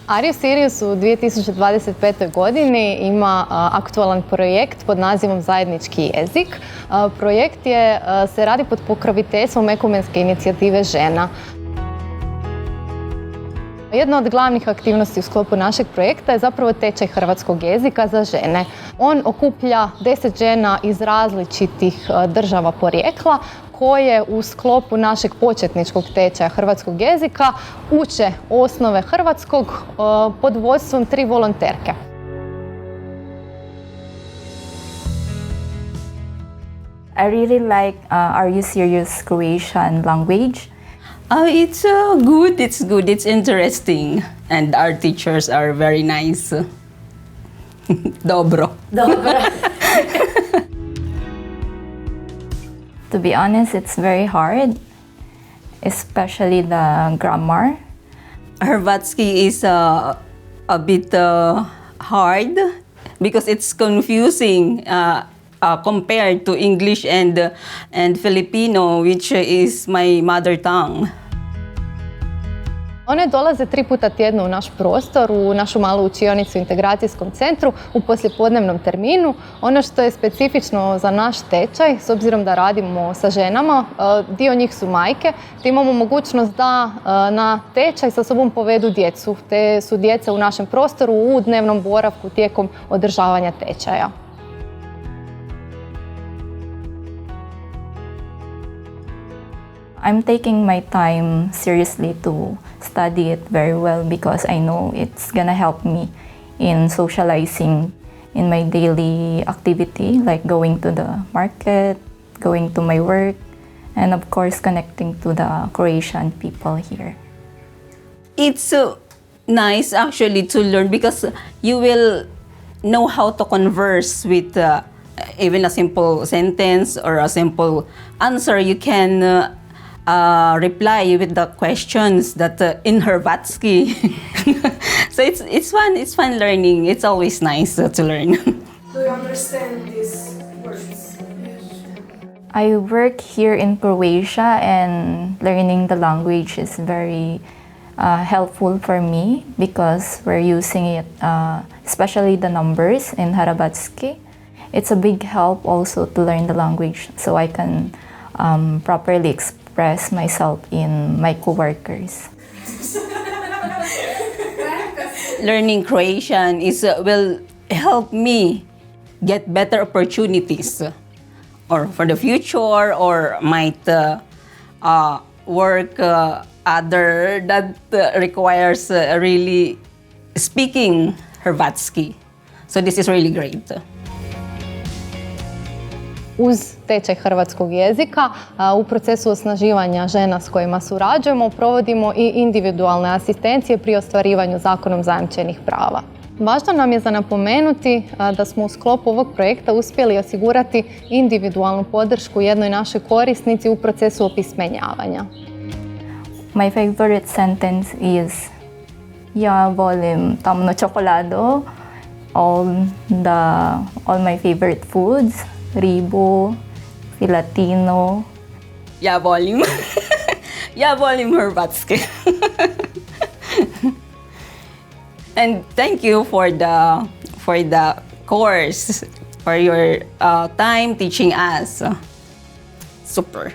Are You Syrious u 2025. godini ima aktualan projekt pod nazivom Zajednički jezik. Projekt se radi pod pokroviteljstvom ekumenske inicijative žena. Jedna od glavnih aktivnosti u sklopu našeg projekta je zapravo tečaj hrvatskog jezika za žene. On okuplja 10 žena iz različitih država porijekla koje u sklopu našeg početničkog tečaja hrvatskog jezika uče osnove hrvatskog pod vodstvom 3 volonterke. I really like Are You Syrious Croatian language. It's good, it's interesting. And our teachers are very nice. Dobro. To be honest, it's very hard, especially the grammar. Hrvatski is a bit hard because it's confusing compared to English and Filipino, which is my mother tongue. One dolaze 3 puta tjedno u naš prostor, u našu malu učionicu u integracijskom centru u poslijepodnevnom terminu. Ono što je specifično za naš tečaj, s obzirom da radimo sa ženama, dio njih su majke, te imamo mogućnost da na tečaj sa sobom povedu djecu, te su djeca u našem prostoru u dnevnom boravku tijekom održavanja tečaja. I'm taking my time seriously to study it very well because I know it's gonna help me in socializing in my daily activity, like going to the market, going to my work, and of course connecting to the Croatian people here. It's nice actually to learn because you will know how to converse with even a simple sentence or a simple answer. You can reply with the questions that in Hrvatski. So it's fun learning. It's always nice to learn. Do you understand these words? I work here in Croatia and learning the language is very helpful for me because we're using it, especially the numbers in Hrvatski. It's a big help also to learn the language so I can properly express myself in my coworkers. Learning Croatian will help me get better opportunities or for the future or might work other that requires really speaking Hrvatski. So this is really great. Uz tečaj hrvatskog jezika u procesu osnaživanja žena s kojima surađujemo provodimo i individualne asistencije pri ostvarivanju zakonom zajamčenih prava. Važno nam je za napomenuti da smo u sklopu ovog projekta uspjeli osigurati individualnu podršku jednoj našoj korisnici u procesu opismenjavanja. My favorite sentence is ja volim tamno čokolado, all my favorite foods, ribu, filatino. Ja volim. Ja volim Hrvatski. And thank you for the course, for your time teaching us. Super.